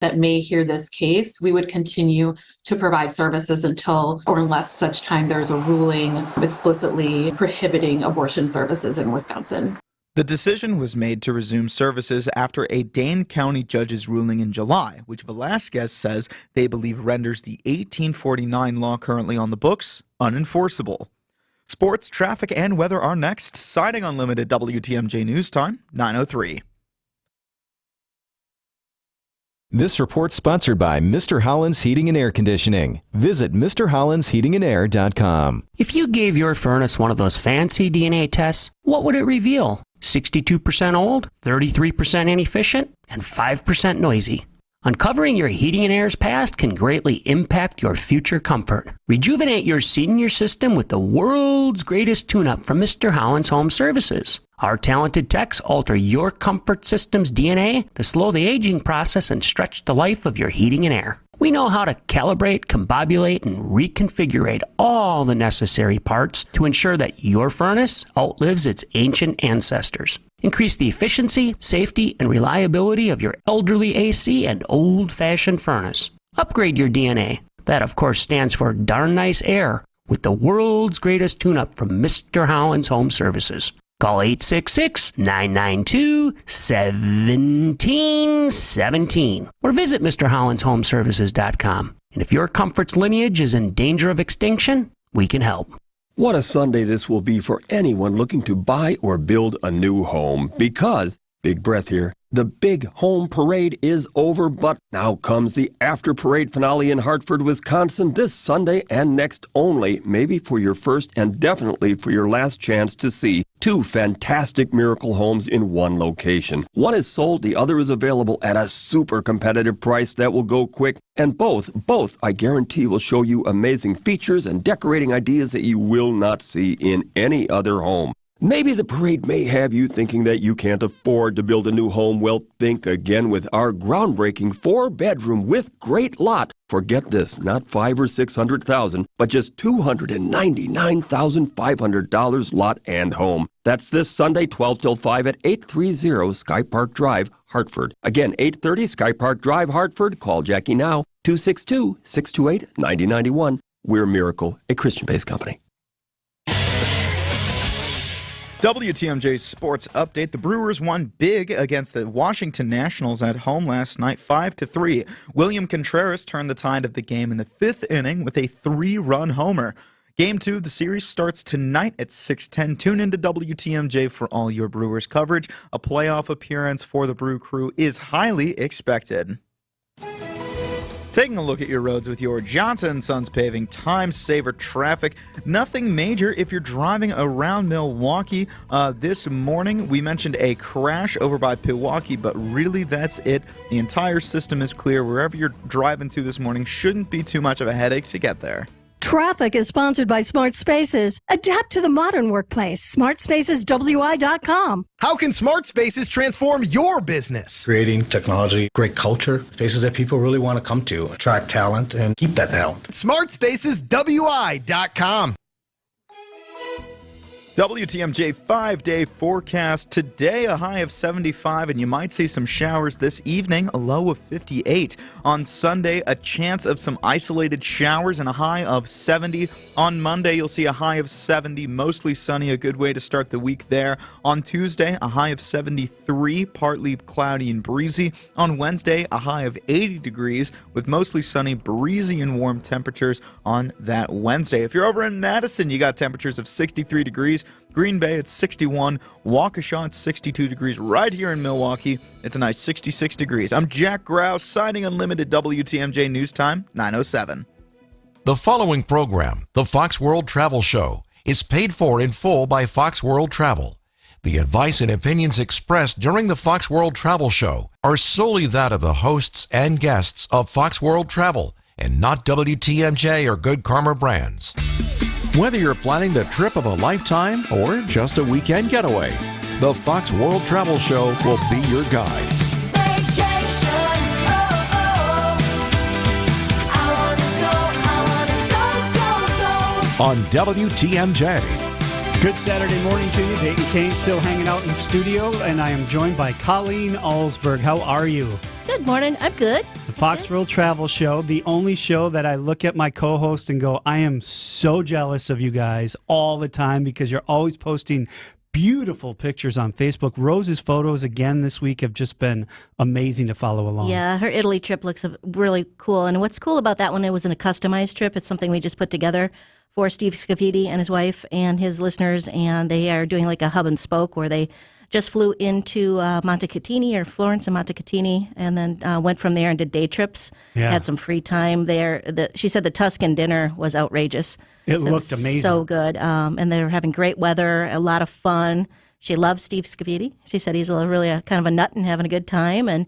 that may hear this case, we would continue to provide services until or unless such time there's a ruling explicitly prohibiting abortion services in Wisconsin. The decision was made to resume services after a Dane County judge's ruling in July, which Velasquez says they believe renders the 1849 law currently on the books unenforceable. Sports, traffic, and weather are next. Siding Unlimited WTMJ News Time, 9:03. This report sponsored by Mr. Holland's Heating and Air Conditioning. Visit MrHollandsHeatingandAir.com. If you gave your furnace one of those fancy DNA tests, what would it reveal? 62% old, 33% inefficient, and 5% noisy. Uncovering your heating and air's past can greatly impact your future comfort. Rejuvenate your senior system with the world's greatest tune-up from Mr. Holland's Home Services. Our talented techs alter your comfort system's DNA to slow the aging process and stretch the life of your heating and air. We know how to calibrate, combobulate, and reconfigure all the necessary parts to ensure that your furnace outlives its ancient ancestors. Increase the efficiency, safety, and reliability of your elderly AC and old-fashioned furnace. Upgrade your DNA. That, of course, stands for darn nice air with the world's greatest tune-up from Mr. Holland's Home Services. Call 866-992-1717 or visit MrHollandsHomeservices.com. And if your comfort's lineage is in danger of extinction, we can help. What a Sunday this will be for anyone looking to buy or build a new home because, big breath here, the big home parade is over, but now comes the after parade finale in Hartford, Wisconsin this Sunday and next only, maybe for your first and definitely for your last chance to see two fantastic miracle homes in one location. One is sold, the other is available at a super competitive price that will go quick, and both, I guarantee, will show you amazing features and decorating ideas that you will not see in any other home. Maybe the parade may have you thinking that you can't afford to build a new home. Well, think again with our groundbreaking 4-bedroom with great lot. Forget this, not $500,000 or $600,000, but just $299,500 lot and home. That's this Sunday, 12 till 5 at 830 Sky Park Drive, Hartford. Again, 830 Sky Park Drive, Hartford. Call Jackie now, 262-628-9091. We're Miracle, a Christian-based company. WTMJ Sports Update. The Brewers won big against the Washington Nationals at home last night, 5-3. William Contreras turned the tide of the game in the 5th inning with a 3-run homer. Game 2 of the series starts tonight at 6:10. Tune into WTMJ for all your Brewers coverage. A playoff appearance for the Brew Crew is highly expected. Taking a look at your roads with your Johnson & Sons Paving Time Saver traffic. Nothing major if you're driving around Milwaukee. This morning, we mentioned a crash over by Pewaukee, but really that's it. The entire system is clear. Wherever you're driving to this morning shouldn't be too much of a headache to get there. Traffic is sponsored by Smart Spaces. Adapt to the modern workplace. SmartSpacesWI.com. How can Smart Spaces transform your business? Creating technology, great culture, spaces that people really want to come to, attract talent, and keep that talent. SmartSpacesWI.com. WTMJ 5-day forecast. Today, a high of 75, and you might see some showers this evening, a low of 58. On Sunday, a chance of some isolated showers and a high of 70. On Monday, you'll see a high of 70, mostly sunny, a good way to start the week there. On Tuesday, a high of 73, partly cloudy and breezy. On Wednesday, a high of 80 degrees with mostly sunny, breezy, and warm temperatures on that Wednesday. If you're over in Madison, you got temperatures of 63 degrees. Green Bay at 61, Waukesha at 62 degrees. Right here in Milwaukee, it's a nice 66 degrees. I'm Jack Grouse, Siding Unlimited WTMJ News Time, 9:07. The following program, the Fox World Travel Show, is paid for in full by Fox World Travel. The advice and opinions expressed during the Fox World Travel Show are solely that of the hosts and guests of Fox World Travel and not WTMJ or Good Karma brands. Whether you're planning the trip of a lifetime or just a weekend getaway, the Fox World Travel Show will be your guide. Vacation, I wanna go, On WTMJ. Good Saturday morning to you. Dayton Kane still hanging out in studio, and I am joined by Colleen Alsberg. How are you? Good morning. I'm good. Fox World Travel Show, the only show that I look at my co-host and go, I am so jealous of you guys all the time because you're always posting beautiful pictures on Facebook. Rose's photos again this week have just been amazing to follow along. Yeah, her Italy trip looks really cool. And what's cool about that one, it wasn't a customized trip. It's something we just put together for Steve Scavidi and his wife and his listeners. And they are doing like a hub and spoke where they just flew into Montecatini or Florence and Montecatini and then went from there and did day trips. Yeah. Had some free time there. She said the Tuscan dinner was outrageous. It looked amazing. So good. And they were having great weather, a lot of fun. She loves Steve Scavidi. She said he's really a kind of a nut and having a good time. And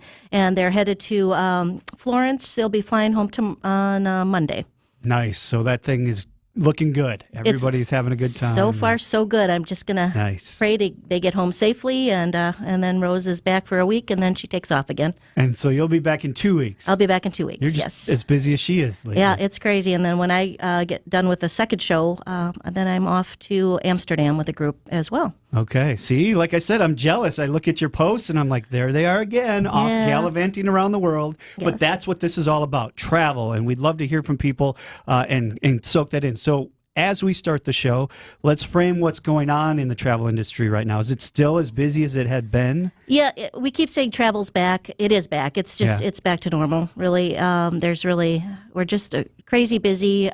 they're headed to Florence. They'll be flying home on Monday. Nice. So that thing is looking good. Everybody's having a good time. So far, so good. I'm just going to pray they get home safely, and then Rose is back for a week, and then she takes off again. And so you'll be back in 2 weeks. I'll be back in 2 weeks, You're just as busy as she is lately. Yeah, it's crazy. And then when I get done with the second show, then I'm off to Amsterdam with a group as well. Okay. See, like I said, I'm jealous. I look at your posts and I'm like, there they are again, off gallivanting around the world. Yes. But that's what this is all about, travel. And we'd love to hear from people and soak that in. So as we start the show, let's frame what's going on in the travel industry right now. Is it still as busy as it had been? Yeah, we keep saying travel's back. It is back. It's just, it's back to normal, really. We're just crazy busy.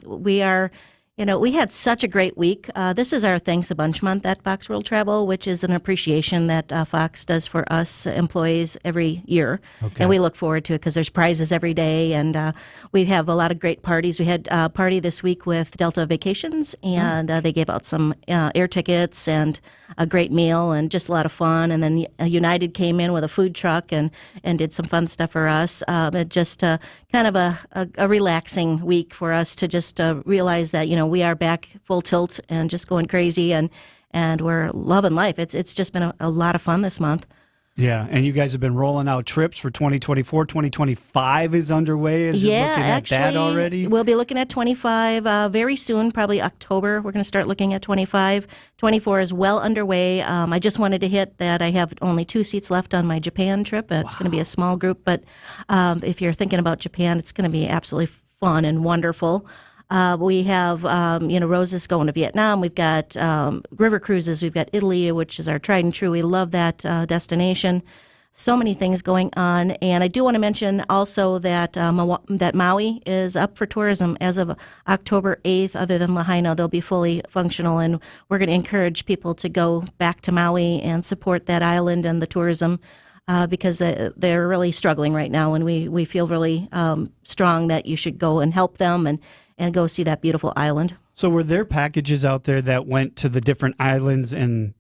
We are... we had such a great week. This is our Thanks a Bunch month at Fox World Travel, which is an appreciation that Fox does for us employees every year. Okay. And we look forward to it because there's prizes every day, and we have a lot of great parties. We had a party this week with Delta Vacations, and they gave out some air tickets and a great meal and just a lot of fun. And then United came in with a food truck and did some fun stuff for us. It just kind of a relaxing week for us to just realize that, we are back full tilt and just going crazy and we're loving life. It's just been a lot of fun this month. Yeah, and you guys have been rolling out trips for 2024. 2025 is underway as you're looking at that already? We'll be looking at 25 very soon, probably October. We're going to start looking at 25. 24 is well underway. I just wanted to hit that I have only 2 seats left on my Japan trip. It's going to be a small group, but if you're thinking about Japan, it's going to be absolutely fun and wonderful. We have, Rose is going to Vietnam. We've got river cruises. We've got Italy, which is our tried and true. We love that destination. So many things going on. And I do want to mention also that that Maui is up for tourism as of October 8th. Other than Lahaina, they'll be fully functional. And we're going to encourage people to go back to Maui and support that island and the tourism. Because they're really struggling right now, and we feel really strong that you should go and help them and go see that beautiful island. So were there packages out there that went to the different islands and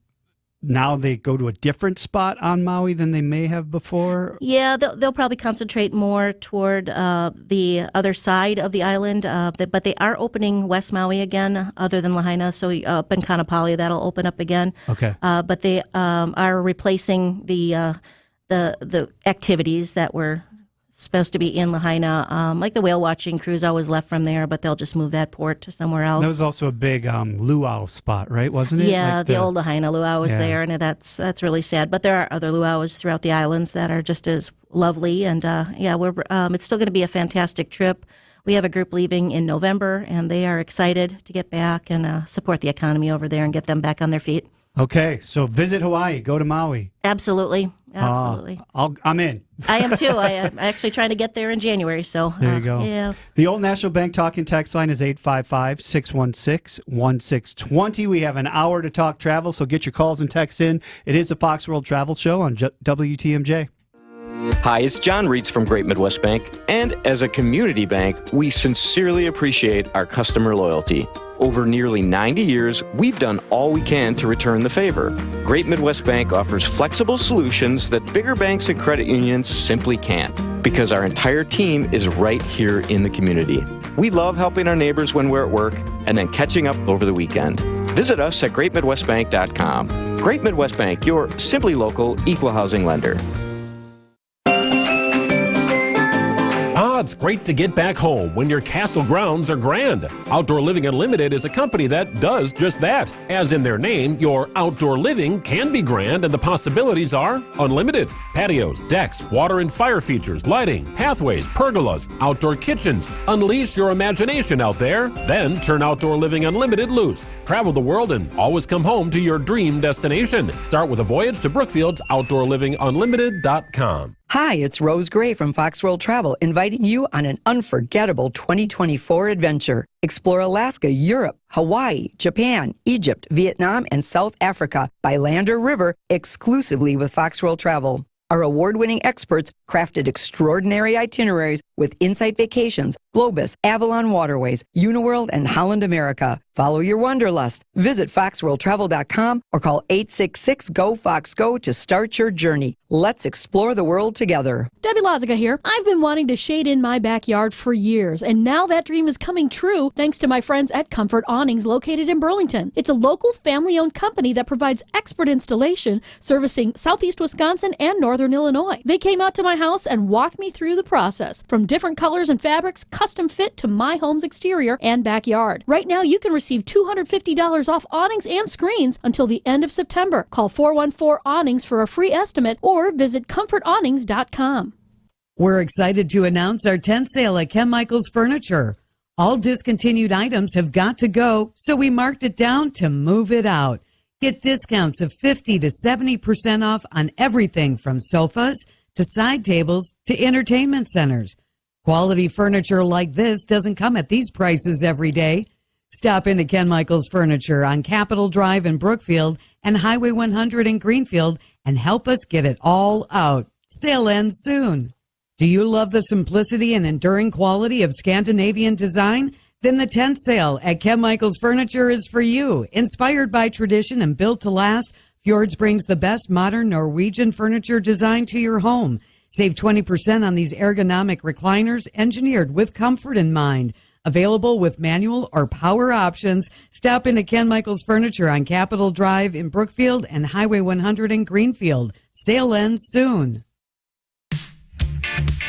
now they go to a different spot on Maui than they may have before? Yeah, they'll probably concentrate more toward the other side of the island, but they are opening West Maui again, other than Lahaina. So up in Kaanapali, that'll open up again. Okay. But they are replacing the activities that were supposed to be in Lahaina, like the whale watching cruise always left from there, but they'll just move that port to somewhere else. That was also a big luau spot, right? Wasn't it? Yeah, like the old Lahaina luau is there, and that's really sad. But there are other luaus throughout the islands that are just as lovely, and it's still going to be a fantastic trip. We have a group leaving in November, and they are excited to get back and support the economy over there and get them back on their feet. Okay, so visit Hawaii, go to Maui. Absolutely. I'm in. I am too. I am actually trying to get there in January. So there you go. Yeah. The Old National Bank talking text line is 855-616-1620. We have an hour to talk travel, so get your calls and texts in. It is the Fox World Travel Show on WTMJ. Hi, it's John Reitz from Great Midwest Bank, and as a community bank, we sincerely appreciate our customer loyalty. Over nearly 90 years, we've done all we can to return the favor. Great Midwest Bank offers flexible solutions that bigger banks and credit unions simply can't, because our entire team is right here in the community. We love helping our neighbors when we're at work and then catching up over the weekend. Visit us at greatmidwestbank.com. Great Midwest Bank, your simply local equal housing lender. it's great to get back home when your castle grounds are grand. Outdoor Living Unlimited is a company that does just that. As in their name, your outdoor living can be grand and the possibilities are unlimited. Patios, decks, water and fire features, lighting, pathways, pergolas, outdoor kitchens. Unleash your imagination out there, then turn Outdoor Living Unlimited loose. Travel the world and always come home to your dream destination. Start with a voyage to Brookfield's OutdoorLivingUnlimited.com. Hi, it's Rose Gray from Fox World Travel, inviting you on an unforgettable 2024 adventure. Explore Alaska, Europe, Hawaii, Japan, Egypt, Vietnam, and South Africa by land or river exclusively with Fox World Travel. Our award-winning experts crafted extraordinary itineraries with Insight Vacations, Globus, Avalon Waterways, Uniworld, and Holland America. Follow your wanderlust. Visit foxworldtravel.com or call 866-GO-FOX-GO to start your journey. Let's explore the world together. Debbie Lozica here. I've been wanting to shade in my backyard for years, and now that dream is coming true thanks to my friends at Comfort Awnings located in Burlington. It's a local family-owned company that provides expert installation servicing southeast Wisconsin and northern Illinois. They came out to my house and walked me through the process, from different colors and fabrics, custom fit to my home's exterior and backyard. Right now, you can receive $250 off awnings and screens until the end of September. Call 414-AWNINGS for a free estimate or visit comfortawnings.com. We're excited to announce our tent sale at Ken Michaels Furniture. All discontinued items have got to go, so we marked it down to move it out. Get discounts of 50 to 70% off on everything from sofas to side tables to entertainment centers. Quality furniture like this doesn't come at these prices every day. Stop into Ken Michaels Furniture on Capitol Drive in Brookfield and Highway 100 in Greenfield and help us get it all out. Sale ends soon. Do you love the simplicity and enduring quality of Scandinavian design? Then the tent sale at Ken Michaels Furniture is for you. Inspired by tradition and built to last, Fjords brings the best modern Norwegian furniture design to your home. Save 20% on these ergonomic recliners engineered with comfort in mind. Available with manual or power options. Stop into Ken Michaels Furniture on Capitol Drive in Brookfield and Highway 100 in Greenfield. Sale ends soon.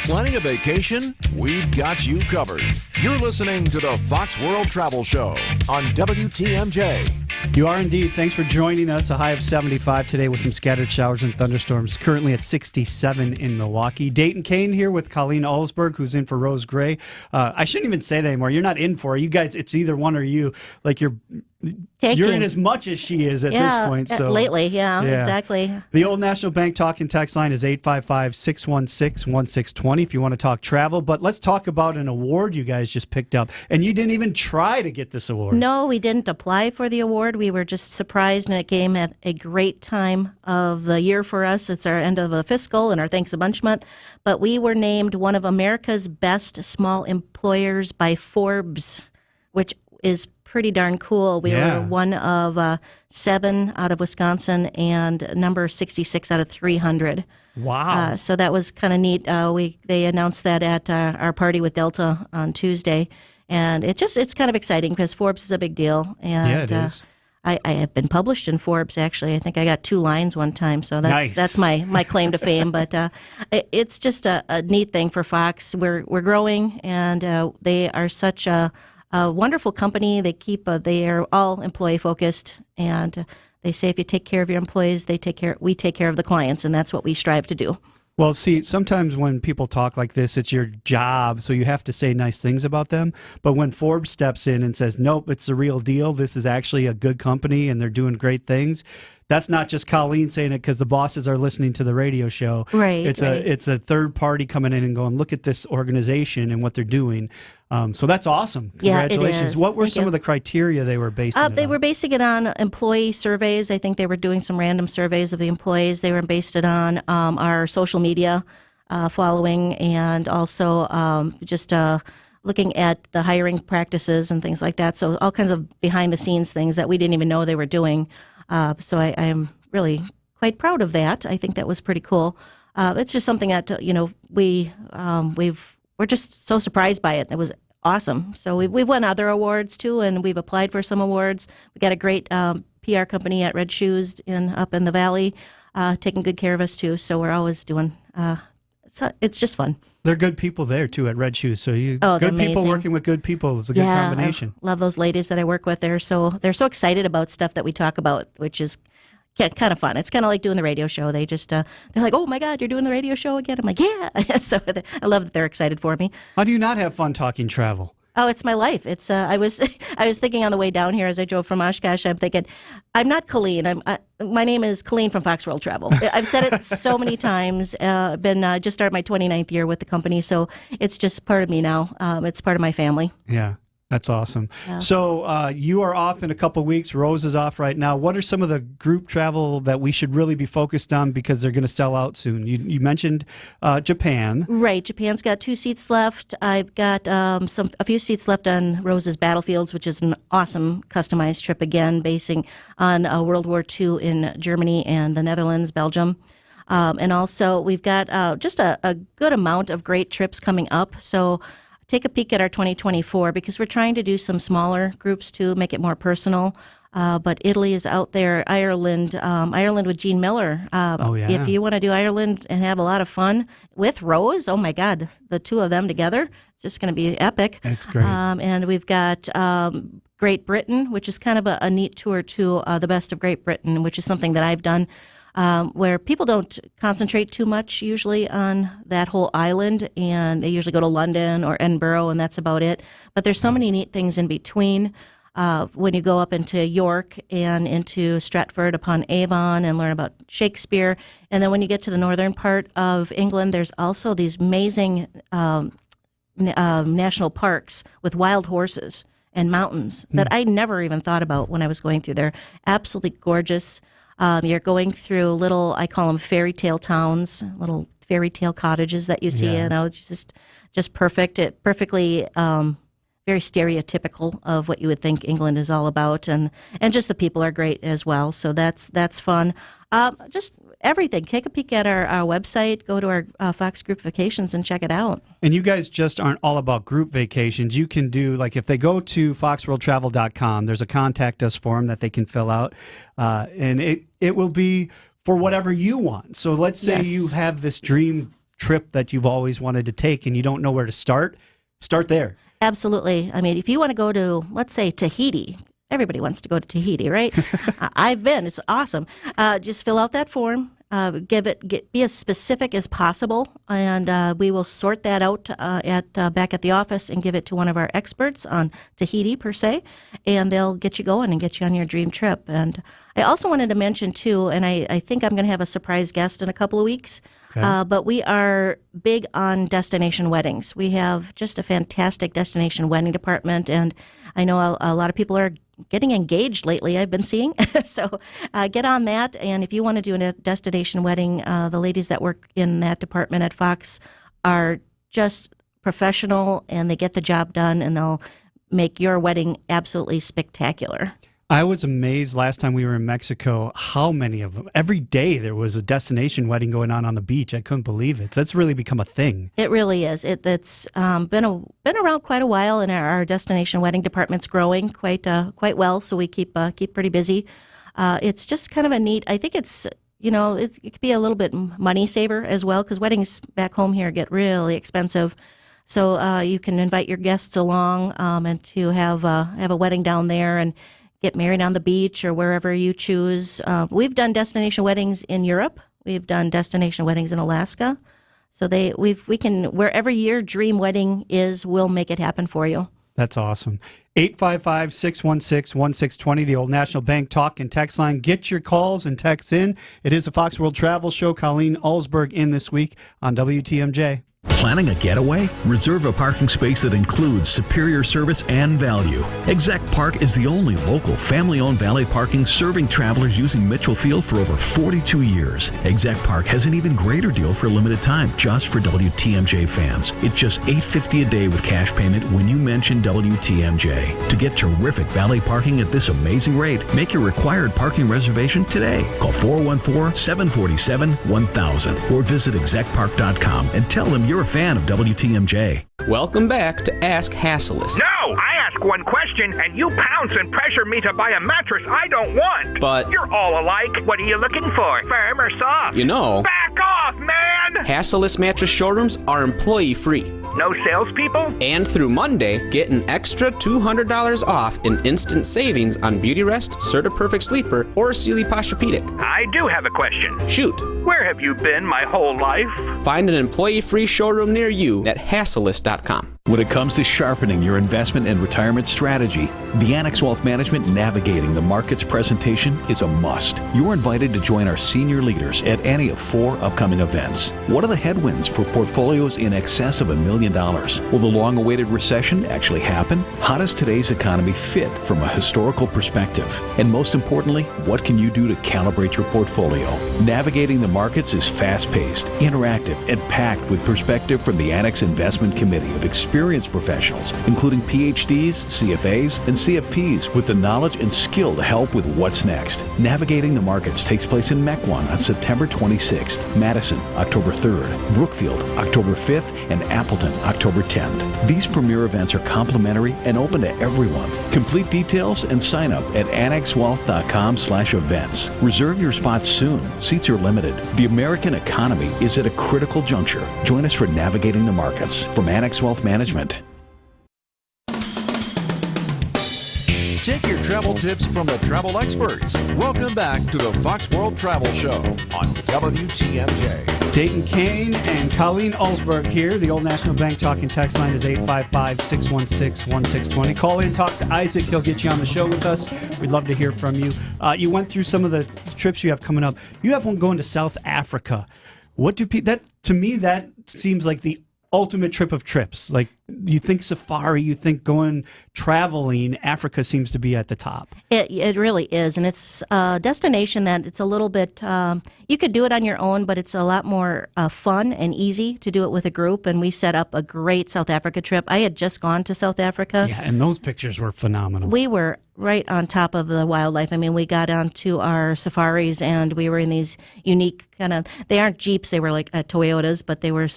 Planning a vacation? We've got you covered. You're listening to the Fox World Travel Show on WTMJ. You are indeed. Thanks for joining us. A high of 75 today with some scattered showers and thunderstorms. Currently at 67 in Milwaukee. Dayton Kane here with Colleen Olsberg, who's in for Rose Gray. I shouldn't even say that anymore. You're not in for her. You guys, it's either one or you. Like you're in as much as she is at this point. So lately, exactly. The Old National Bank talk and text line is 855-616-1620 if you want to talk travel. But let's talk about an award you guys just picked up. And you didn't even try to get this award. No, we didn't apply for the award. We were just surprised, and it came at a great time of the year for us. It's our end of a fiscal and our Thanks a Bunch month. But we were named one of America's Best Small Employers by Forbes, which is pretty darn cool. We were one of 7 out of Wisconsin and number 66 out of 300. Wow. So that was kind of neat. They announced that at our party with Delta on Tuesday. And it's kind of exciting because Forbes is a big deal. And, it is. I have been published in Forbes, actually. I think I got 2 lines one time, so that's my claim to fame. But it's just a neat thing for Fox. We're growing, and they are such a wonderful company. They are all employee focused, and they say if you take care of your employees, we take care of the clients, and that's what we strive to do. Well, see, sometimes when people talk like this, it's your job, so you have to say nice things about them. But when Forbes steps in and says, nope, it's the real deal, this is actually a good company and they're doing great things, that's not just Colleen saying it because the bosses are listening to the radio show. Right. It's a third party coming in and going, look at this organization and what they're doing. So that's awesome. Congratulations. Yeah, it is. What were Thank some you. of the criteria they were basing it on? They were basing it on employee surveys. I think they were doing some random surveys of the employees. They were based it on our social media following, and also just looking at the hiring practices and things like that. So all kinds of behind-the-scenes things that we didn't even know they were doing. So I am really quite proud of that. I think that was pretty cool. It's just something that we're just so surprised by it. It was awesome. So we've won other awards too, and we've applied for some awards. We got a great PR company at Red Shoes up in the Valley, taking good care of us too. So we're always doing. It's just fun. They're good people there too at Red Shoes. So they're good people amazing. working with good people is a good combination. I love those ladies that I work with. They're so excited about stuff that we talk about, which is kind of fun. It's kind of like doing the radio show. They just they're like, "Oh my God, you're doing the radio show again!" I'm like, "Yeah." So I love that they're excited for me. How do you not have fun talking travel? Oh, it's my life. It's I was thinking on the way down here as I drove from Oshkosh. I'm thinking, I'm not Colleen. My name is Colleen from Fox World Travel. I've said it so many times. Been just started my 29th year with the company, so it's just part of me now. It's part of my family. Yeah. That's awesome. Yeah. So you are off in a couple of weeks. Rose is off right now. What are some of the group travel that we should really be focused on because they're going to sell out soon? You mentioned Japan. Right. Japan's got 2 seats left. I've got a few seats left on Rose's Battlefields, which is an awesome customized trip, again, basing on World War II in Germany and the Netherlands, Belgium. And also we've got just a good amount of great trips coming up. So take a peek at our 2024 because we're trying to do some smaller groups too, make it more personal. But Italy is out there. Ireland with Gene Miller. If you want to do Ireland and have a lot of fun with Rose, oh my God, the two of them together, it's just going to be epic. That's great. And we've got Great Britain, which is kind of a neat tour to the best of Great Britain, which is something that I've done. Where people don't concentrate too much usually on that whole island, and they usually go to London or Edinburgh, and that's about it. But there's so many neat things in between when you go up into York and into Stratford-upon-Avon and learn about Shakespeare. And then when you get to the northern part of England, there's also these amazing national parks with wild horses and mountains that I never even thought about when I was going through there. Absolutely gorgeous. You're going through little, I call them fairy tale towns, little fairy tale cottages that you see. Yeah. You know, it's just perfect. It perfectly, very stereotypical of what you would think England is all about, and just the people are great as well. So that's fun. Just everything. Take a peek at our website. Go to our Fox Group Vacations and check it out. And you guys just aren't all about group vacations. You can do, like, if they go to foxworldtravel.com, there's a contact us form that they can fill out, and it will be for whatever you want. So let's say you have this dream trip that you've always wanted to take and you don't know where to start there. Absolutely. I mean, if you want to go to, let's say, Tahiti. Everybody wants to go to Tahiti, right? I've been. It's awesome. Just fill out that form. Be as specific as possible, and we will sort that out back at the office and give it to one of our experts on Tahiti per se, and they'll get you going and get you on your dream trip. And I also wanted to mention too, and I think I'm going to have a surprise guest in a couple of weeks. Okay. But we are big on destination weddings. We have just a fantastic destination wedding department, and I know a lot of people are getting engaged lately, I've been seeing. So get on that. And if you want to do a destination wedding, the ladies that work in that department at Fox are just professional, and they get the job done, and they'll make your wedding absolutely spectacular. I was amazed last time we were in Mexico how many of them. Every day there was a destination wedding going on the beach. I couldn't believe it. That's really become a thing. It really is. It's been around quite a while, and our destination wedding department's growing quite well. So we keep pretty busy. It's just kind of a neat. I think it's it could be a little bit money saver as well, because weddings back home here get really expensive. So you can invite your guests along and to have a wedding down there and get married on the beach or wherever you choose. We've done destination weddings in Europe. We've done destination weddings in Alaska. So we can, wherever your dream wedding is, we'll make it happen for you. That's awesome. 855-616-1620, the Old National Bank talk and text line. Get your calls and texts in. It is a Fox World Travel Show. Colleen Ulsberg in this week on WTMJ. Planning a getaway? Reserve a parking space that includes superior service and value. Exec Park is the only local family-owned valet parking serving travelers using Mitchell Field for over 42 years. Exec Park has an even greater deal for a limited time just for WTMJ fans. It's just $8.50 a day with cash payment when you mention WTMJ. To get terrific valet parking at this amazing rate, make your required parking reservation today. Call 414-747-1000 or visit execpark.com and tell them you're a fan of WTMJ. Welcome back to Ask Hasselus. No, I asked ask one question and you pounce and pressure me to buy a mattress I don't want. But you're all alike. What are you looking for? Firm or soft? You know, back off, man! Hassellist mattress showrooms are employee-free. No salespeople? And through Monday, get an extra $200 off in instant savings on Beautyrest, CertaPerfect Sleeper, or Sealy Posturepedic. I do have a question. Shoot. Where have you been my whole life? Find an employee-free showroom near you at Hassellist.com. When it comes to sharpening your investment and retirement strategy, the Annex Wealth Management Navigating the Markets presentation is a must. You're invited to join our senior leaders at any of 4 upcoming events. What are the headwinds for portfolios in excess of $1 million? Will the long-awaited recession actually happen? How does today's economy fit from a historical perspective? And most importantly, what can you do to calibrate your portfolio? Navigating the Markets is fast-paced, interactive, and packed with perspective from the Annex Investment Committee of experienced professionals, including PhDs, CFAs, and CFPs with the knowledge and skill to help with what's next. Navigating the Markets takes place in Mequon on September 26th, Madison, October 3rd, Brookfield, October 5th, and Appleton, October 10th. These premier events are complimentary and open to everyone. Complete details and sign up at annexwealth.com/events. Reserve your spots soon. Seats are limited. The American economy is at a critical juncture. Join us for Navigating the Markets from Annex Wealth Management. Take your travel tips from the travel experts. Welcome back to the Fox World Travel Show on WTMJ. Dayton Kane and Colleen Ulsberg here. The Old National Bank talking text line is 855-616-1620. Call in, talk to Isaac. He'll get you on the show with us. We'd love to hear from you. You went through some of the trips you have coming up. You have one going to South Africa. What do that to me? That seems like the ultimate trip of trips. Like, you think safari, you think going traveling, Africa seems to be at the top. It really is, and it's a destination that it's a little bit, you could do it on your own, but it's a lot more fun and easy to do it with a group, and we set up a great South Africa trip. I had just gone to South Africa. Yeah, and those pictures were phenomenal. We were right on top of the wildlife. I mean, we got onto our safaris, and we were in these unique kind of, they aren't Jeeps, they were like Toyotas, but they were,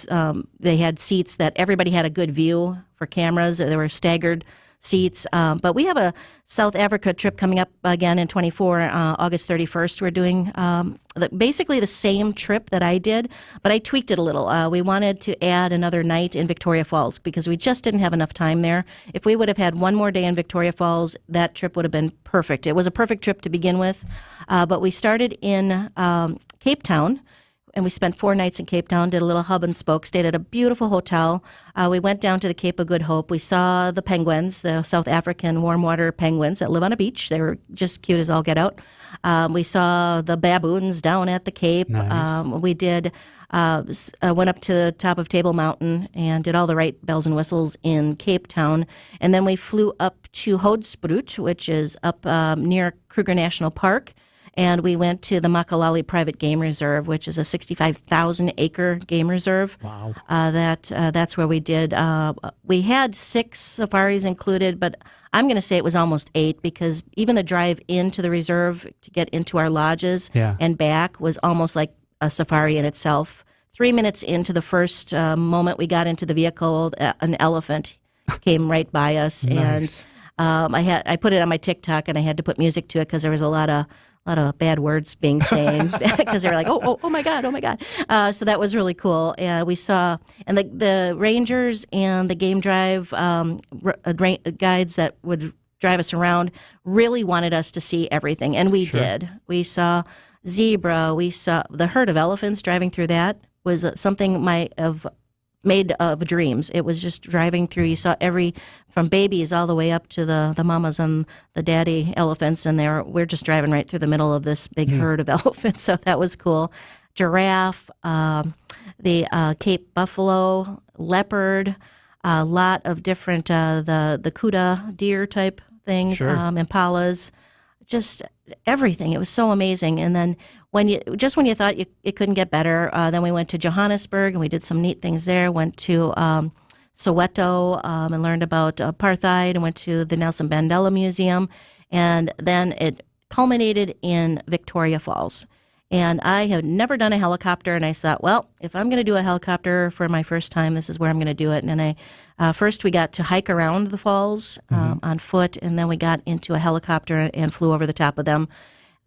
they had seats that everybody had a good view for cameras. There were staggered seats. But we have a South Africa trip coming up again in 24, August 31st. We're doing basically the same trip that I did, but I tweaked it a little. We wanted to add another night in Victoria Falls because we just didn't have enough time there. If we would have had one more day in Victoria Falls, that trip would have been perfect. It was a perfect trip to begin with, but we started in Cape Town. And we spent 4 nights in Cape Town, did a little hub and spoke, stayed at a beautiful hotel. We went down to the Cape of Good Hope. We saw the penguins, the South African warm water penguins that live on a beach. They were just cute as all get out. We saw the baboons down at the Cape. Nice. We did went up to the top of Table Mountain and did all the right bells and whistles in Cape Town. And then we flew up to Hoedspruit, which is up near Kruger National Park. And we went to the Makalali Private Game Reserve, which is a 65,000-acre game reserve. Wow. That's where we did. We had 6 safaris included, but I'm going to say it was almost 8 because even the drive into the reserve to get into our lodges and back was almost like a safari in itself. 3 minutes into the first moment we got into the vehicle, an elephant came right by us. Nice. And I put it on my TikTok, and I had to put music to it because there was a lot of bad words being said because they were like, oh my God. So that was really cool. We saw, and the rangers and the game drive guides that would drive us around really wanted us to see everything. And we did. We saw zebra. We saw the herd of elephants driving through. That was something made of dreams. It was just driving through. You saw from babies all the way up to the mamas and the daddy elephants, and we're just driving right through the middle of this big herd of elephants. So that was cool. Giraffe, the Cape buffalo, leopard, a lot of different the Kuda deer type things, impalas, just everything. It was so amazing. And then when you thought it couldn't get better, then we went to Johannesburg and we did some neat things there. Went to Soweto and learned about apartheid, and went to the Nelson Mandela Museum, and then it culminated in Victoria Falls. And I had never done a helicopter, and I thought, well, if I'm going to do a helicopter for my first time, this is where I'm going to do it. And first we got to hike around the falls on foot, and then we got into a helicopter and flew over the top of them.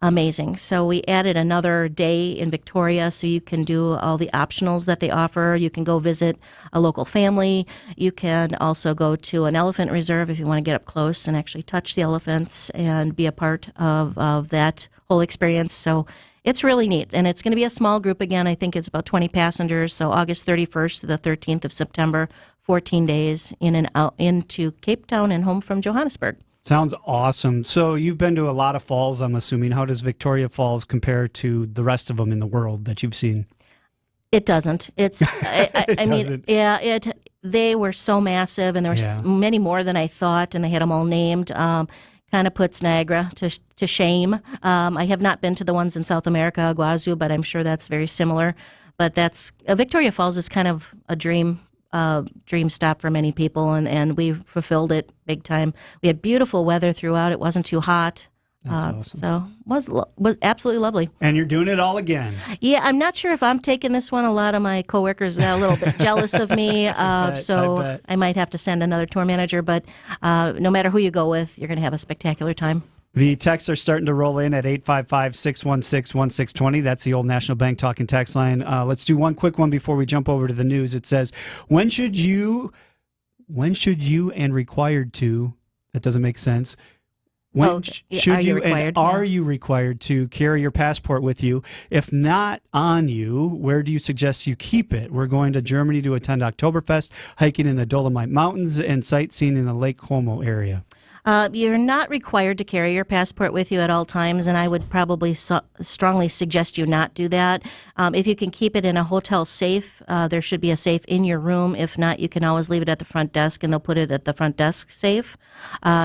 Amazing. So we added another day in Victoria, so you can do all the optionals that they offer. You can go visit a local family. You can also go to an elephant reserve if you want to get up close and actually touch the elephants and be a part of that whole experience. So it's really neat, and it's going to be a small group again. I think it's about 20 passengers, so August 31st to the 13th of September, 14 days in and out into Cape Town and home from Johannesburg. Sounds awesome. So you've been to a lot of falls, I'm assuming. How does Victoria Falls compare to the rest of them in the world that you've seen? It doesn't. It's. I mean, yeah. They were so massive, and there were many more than I thought, and they had them all named. Kind of puts Niagara to shame. I have not been to the ones in South America, Iguazu, but I'm sure that's very similar. But that's Victoria Falls is kind of a dream stop for many people, and we fulfilled it big time. We had beautiful weather throughout. It wasn't too hot. That's awesome. So was absolutely lovely. And you're doing it all again. Yeah, I'm not sure if I'm taking this one. A lot of my coworkers got a little bit jealous of me, so I might have to send another tour manager. But no matter who you go with, you're going to have a spectacular time. The texts are starting to roll in at 855-616-1620. That's the Old National Bank talking text line. Let's do one quick one before we jump over to the news. It says, when should you and required to, that doesn't make sense, are you required to carry your passport with you? If not on you, where do you suggest you keep it? We're going to Germany to attend Oktoberfest, hiking in the Dolomite Mountains, and sightseeing in the Lake Como area. You're not required to carry your passport with you at all times, and I would probably strongly suggest you not do that. If you can keep it in a hotel safe, there should be a safe in your room. If not, you can always leave it at the front desk, and they'll put it at the front desk safe,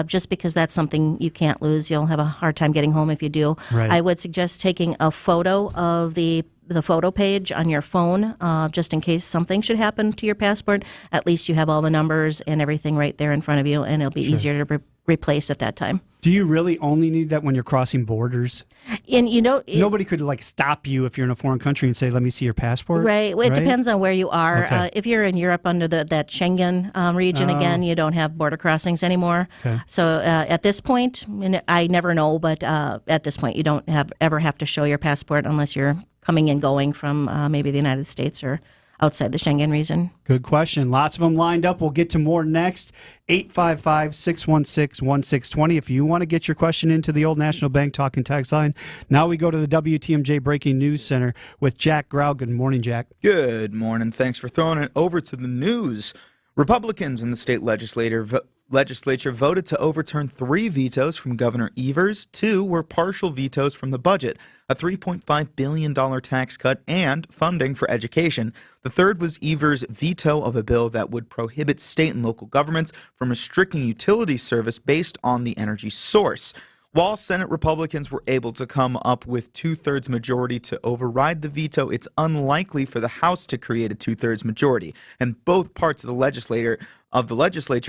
just because that's something you can't lose. You'll have a hard time getting home if you do. Right. I would suggest taking a photo of the photo page on your phone, just in case something should happen to your passport. At least you have all the numbers and everything right there in front of you, and it'll be easier to replace at that time. Do you really only need that when you're crossing borders? And nobody could stop you if you're in a foreign country and say, "Let me see your passport." Right. Well, it depends on where you are. Okay. If you're in Europe under that Schengen region, again, you don't have border crossings anymore. Okay. So at this point, and I never know, but at this point, you don't ever have to show your passport unless you're coming and going from maybe the United States or outside the Schengen region. Good question. Lots of them lined up. We'll get to more next. 855-616-1620. If you want to get your question into the Old National Bank talking text line. Now we go to the WTMJ Breaking News Center with Jack Grau. Good morning, Jack. Good morning. Thanks for throwing it over to the news. Republicans in the state legislature voted to overturn 3 vetoes from Governor Evers. 2 were partial vetoes from the budget, a $3.5 billion tax cut, and funding for education. The third was Evers' veto of a bill that would prohibit state and local governments from restricting utility service based on the energy source. While Senate Republicans were able to come up with 2/3 majority to override the veto, it's unlikely for the House to create a 2/3 majority, and both parts of the legislature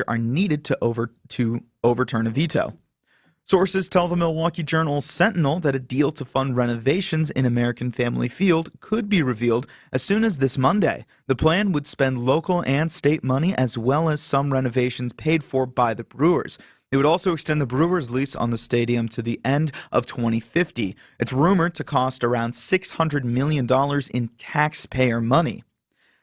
are needed to overturn a veto. Sources tell the Milwaukee Journal-Sentinel that a deal to fund renovations in American Family Field could be revealed as soon as this Monday. The plan would spend local and state money as well as some renovations paid for by the Brewers. It would also extend the Brewers' lease on the stadium to the end of 2050. It's rumored to cost around $600 million in taxpayer money.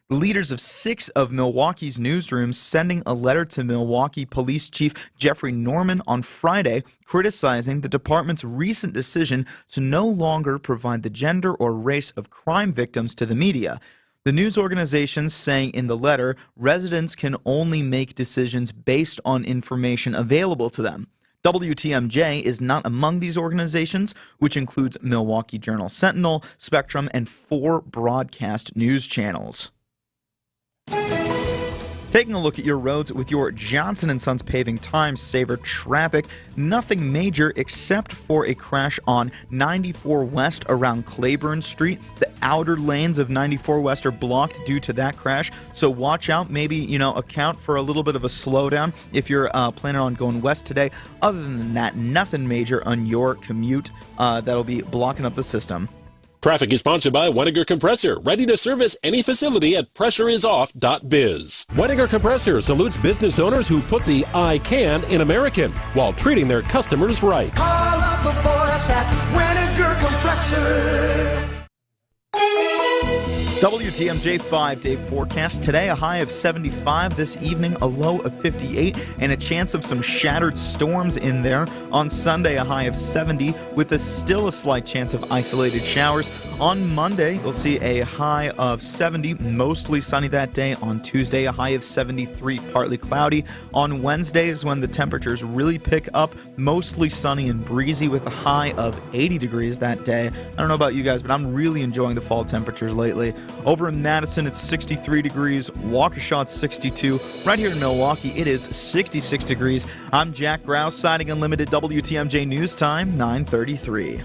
The leaders of 6 of Milwaukee's newsrooms sending a letter to Milwaukee Police Chief Jeffrey Norman on Friday criticizing the department's recent decision to no longer provide the gender or race of crime victims to the media. The news organizations saying in the letter, residents can only make decisions based on information available to them. WTMJ is not among these organizations, which includes Milwaukee Journal-Sentinel, Spectrum, and 4 broadcast news channels. Taking a look at your roads with your Johnson & Sons Paving Time Saver traffic, nothing major except for a crash on 94 West around Claiborne Street. The outer lanes of 94 West are blocked due to that crash, so watch out. Maybe, account for a little bit of a slowdown if you're planning on going west today. Other than that, nothing major on your commute that'll be blocking up the system. Traffic is sponsored by Weniger Compressor, ready to service any facility at pressureisoff.biz. Weniger Compressor salutes business owners who put the I can in American while treating their customers right. Call up the boys at Weniger Compressor. WTMJ 5-day forecast. Today, a high of 75. This evening, a low of 58, and a chance of some shattered storms in there. On Sunday, a high of 70, with still a slight chance of isolated showers. On Monday, you'll see a high of 70, mostly sunny that day. On Tuesday, a high of 73, partly cloudy. On Wednesday is when the temperatures really pick up, mostly sunny and breezy, with a high of 80 degrees that day. I don't know about you guys, but I'm really enjoying the fall temperatures lately. Over in Madison, it's 63 degrees. Waukesha, it's 62. Right here in Milwaukee, it is 66 degrees. I'm Jack Grouse, citing Unlimited WTMJ News Time, 9:33.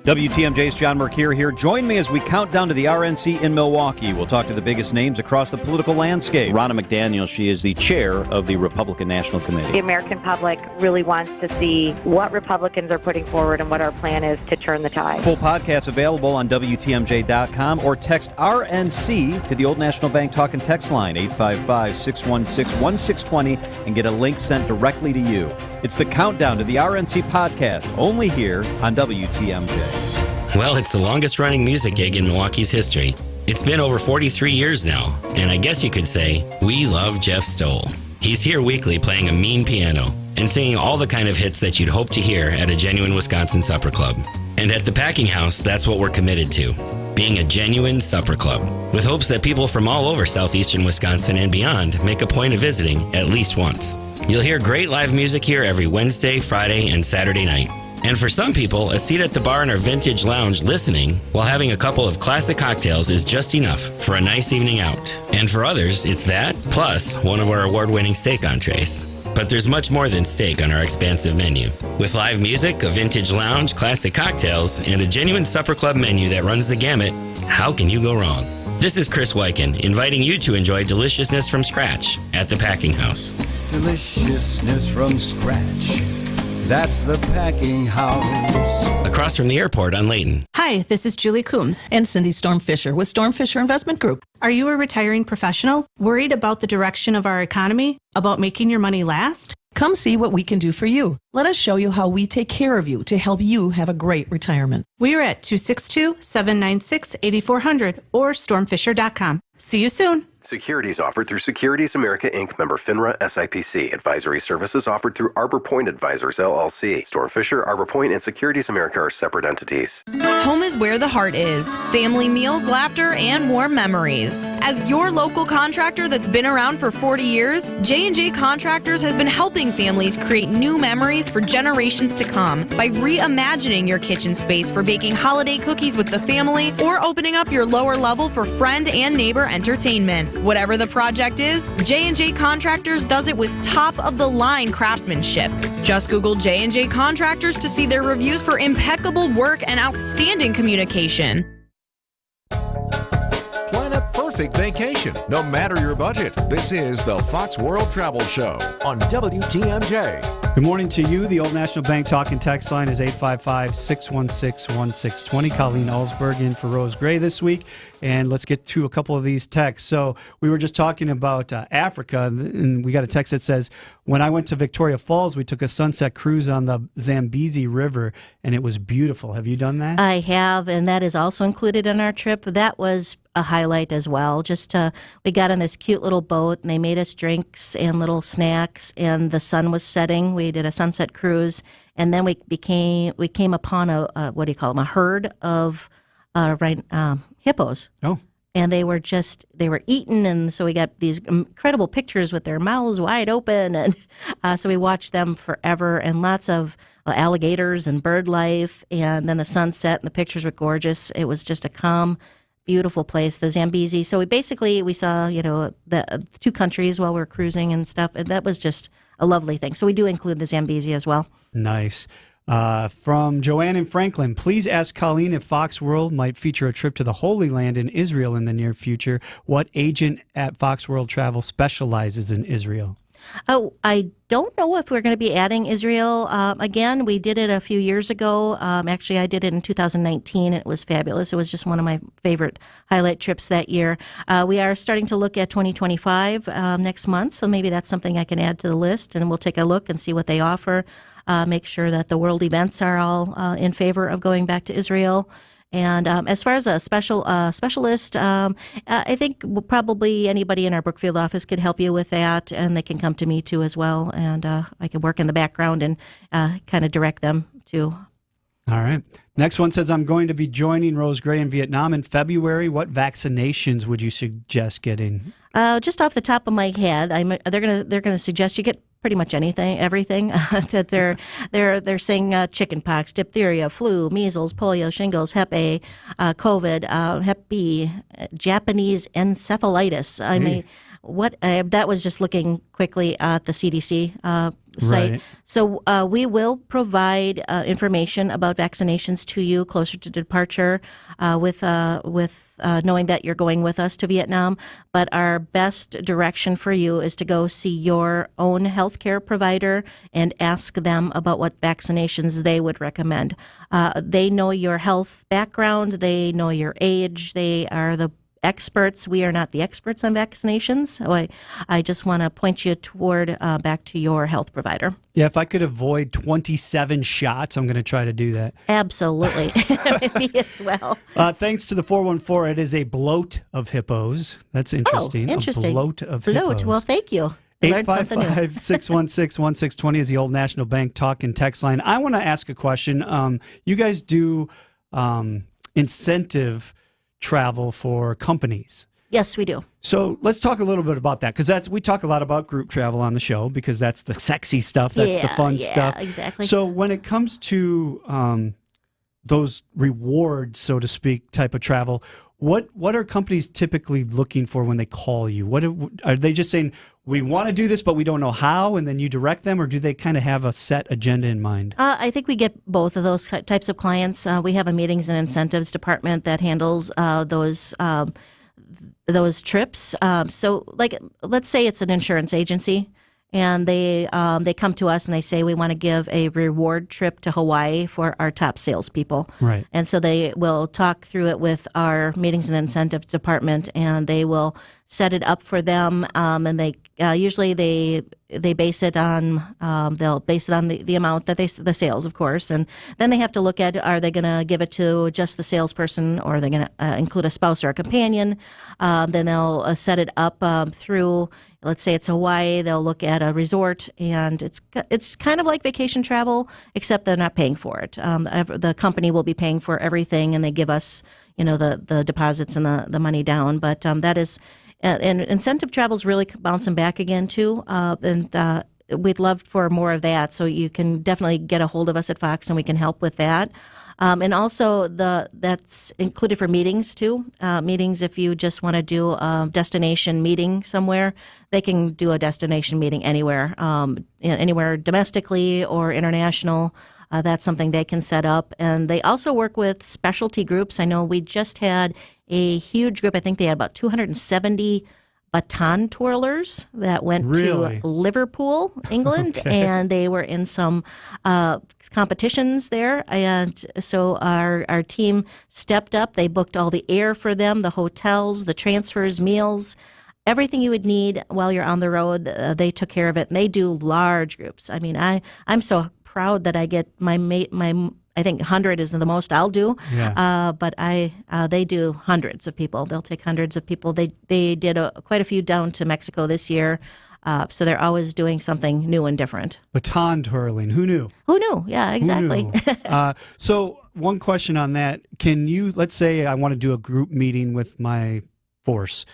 WTMJ's John Mercure here. Join me as we count down to the RNC in Milwaukee. We'll talk to the biggest names across the political landscape. Ronna McDaniel, she is the chair of the Republican National Committee. The American public really wants to see what Republicans are putting forward and what our plan is to turn the tide. Full podcast available on WTMJ.com or text RNC to the Old National Bank talk and text line 855-616-1620 and get a link sent directly to you. It's the countdown to the RNC podcast, only here on WTMJ. Well, it's the longest-running music gig in Milwaukee's history. It's been over 43 years now, and I guess you could say we love Jeff Stoll. He's here weekly playing a mean piano and singing all the kind of hits that you'd hope to hear at a genuine Wisconsin supper club. And at the Packing House, that's what we're committed to, being a genuine supper club, with hopes that people from all over southeastern Wisconsin and beyond make a point of visiting at least once. You'll hear great live music here every Wednesday, Friday, and Saturday night. And for some people, a seat at the bar in our vintage lounge listening while having a couple of classic cocktails is just enough for a nice evening out. And for others, it's that, plus one of our award-winning steak entrees. But there's much more than steak on our expansive menu. With live music, a vintage lounge, classic cocktails, and a genuine supper club menu that runs the gamut, how can you go wrong? This is Chris Weichen, inviting you to enjoy deliciousness from scratch at the Packing House. Deliciousness from scratch. That's the Packing House. Across from the airport on Layton. Hi, this is Julie Coombs and Cindy Storm Fisher with Storm Fisher Investment Group. Are you a retiring professional? Worried about the direction of our economy? About making your money last? Come see what we can do for you. Let us show you how we take care of you to help you have a great retirement. We are at 262-796-8400 or stormfisher.com. See you soon. Securities offered through Securities America Inc., member FINRA SIPC. Advisory services offered through Arbor Point Advisors LLC. Storm Fisher, Arbor Point, and Securities America are separate entities. Home is where the heart is. Family meals, laughter, and warm memories. As your local contractor that's been around for 40 years, J&J Contractors has been helping families create new memories for generations to come by reimagining your kitchen space for baking holiday cookies with the family or opening up your lower level for friend and neighbor entertainment. Whatever the project is, J&J Contractors does it with top-of-the-line craftsmanship. Just Google J&J Contractors to see their reviews for impeccable work and outstanding communication. Plan a perfect vacation, no matter your budget. This is the Fox World Travel Show on WTMJ. Good morning to you. The Old National Bank talk and text line is 855-616-1620. Colleen Ellsberg in for Rose Gray this week. And let's get to a couple of these texts. So we were just talking about Africa, and we got a text that says, when I went to Victoria Falls, we took a sunset cruise on the Zambezi River, and it was beautiful. Have you done that? I have, and that is also included in our trip. That was a highlight as well. We got on this cute little boat, and they made us drinks and little snacks, and the sun was setting. We did a sunset cruise, and then we came upon a herd of hippos. Oh. And they were eaten, and so we got these incredible pictures with their mouths wide open, and so we watched them forever, and lots of alligators and bird life, and then the sunset, and the pictures were gorgeous. It was just a calm, beautiful place, the Zambezi. So we saw, the two countries while we were cruising and stuff, and that was just a lovely thing. So we do include the Zambezi as well. Nice. From Joanne in Franklin, please ask Colleen if Fox World might feature a trip to the Holy Land in Israel in the near future. What agent at Fox World Travel specializes in Israel? Oh, I don't know if we're going to be adding Israel. Again, we did it a few years ago. Actually, I did it in 2019. It was fabulous. It was just one of my favorite highlight trips that year. We are starting to look at 2025 next month, so maybe that's something I can add to the list, and we'll take a look and see what they offer. Make sure that the world events are all in favor of going back to Israel. And as far as a specialist, I think probably anybody in our Brookfield office could help you with that, and they can come to me too as well, and I can work in the background and kind of direct them too. All right. Next one says, I'm going to be joining Rose Gray in Vietnam in February. What vaccinations would you suggest getting? Just off the top of my head, they're gonna suggest you get pretty much everything that they're saying: chickenpox, diphtheria, flu, measles, polio, shingles, Hep A, COVID, Hep B, Japanese encephalitis. That was just looking quickly at the CDC site. Right. So we will provide information about vaccinations to you closer to departure, with knowing that you're going with us to Vietnam. But our best direction for you is to go see your own healthcare provider and ask them about what vaccinations they would recommend. They know your health background. They know your age. They are the experts. We are not the experts on vaccinations. So I just want to point you toward back to your health provider. Yeah, if I could avoid 27 shots, I'm going to try to do that. Absolutely. Me as well. Thanks to the 414, it is a bloat of hippos. That's interesting. Oh, interesting. A bloat of hippos. Well, thank you. I learned something new. 855-616-1620 is the Old National Bank talk and text line. I want to ask a question. You guys do incentive travel for companies. Yes, we do. So let's talk a little bit about that, because we talk a lot about group travel on the show because that's the sexy stuff, that's the fun stuff. Yeah, exactly. So when it comes to those rewards, so to speak, type of travel, what are companies typically looking for when they call you? Are they just saying, we want to do this, but we don't know how, and then you direct them, or do they kind of have a set agenda in mind? I think we get both of those types of clients. We have a meetings and incentives department that handles those trips. So, like, let's say it's an insurance agency, and they come to us and they say, we want to give a reward trip to Hawaii for our top salespeople. Right. And so they will talk through it with our meetings and incentives department, and they will set it up for them. And they usually they base it on they'll base it on the amount that the sales, of course, and then they have to look at, are they going to give it to just the salesperson, or are they going to include a spouse or a companion? Then they'll set it up through. Let's say it's Hawaii, they'll look at a resort, and it's kind of like vacation travel, except they're not paying for it. The company will be paying for everything, and they give us, the deposits and the money down. But that is, and incentive travel is really bouncing back again too, and we'd love for more of that. So you can definitely get a hold of us at Fox, and we can help with that. And also that's included for meetings too. Meetings, if you just want to do a destination meeting somewhere, they can do a destination meeting anywhere, anywhere domestically or international. That's something they can set up. And they also work with specialty groups. I know we just had a huge group. I think they had about 270 baton twirlers that went to Liverpool, England, and they were in some competitions there. And so our team stepped up. They booked all the air for them, the hotels, the transfers, meals, everything you would need while you're on the road. They took care of it, and they do large groups. I mean, I'm so proud that I get my I think 100 is the most I'll do. Yeah. But they do hundreds of people. They'll take hundreds of people. They did quite a few down to Mexico this year. So they're always doing something new and different. Baton twirling. Who knew? Who knew? Yeah, exactly. Who knew? So one question on that. Can you, let's say I want to do a group meeting with my force.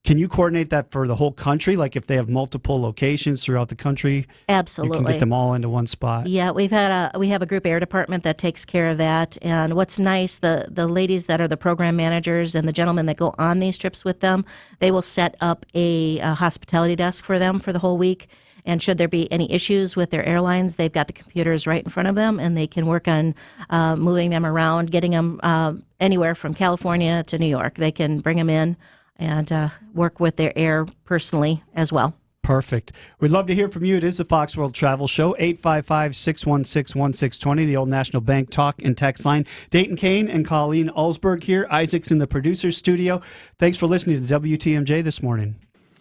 Can you coordinate that for the whole country? Like if they have multiple locations throughout the country? Absolutely. You can get them all into one spot. Yeah, we have a group air department that takes care of that. And what's nice, the ladies that are the program managers and the gentlemen that go on these trips with them, they will set up a hospitality desk for them for the whole week. And should there be any issues with their airlines, they've got the computers right in front of them, and they can work on moving them around, getting them anywhere from California to New York. They can bring them in and work with their air personally as well. Perfect. We'd love to hear from you. It is the Fox World Travel Show, 855-616-1620, the Old National Bank talk and text line. Dayton Kane and Colleen Ulsberg here. Isaac's in the producer's studio. Thanks for listening to WTMJ this morning.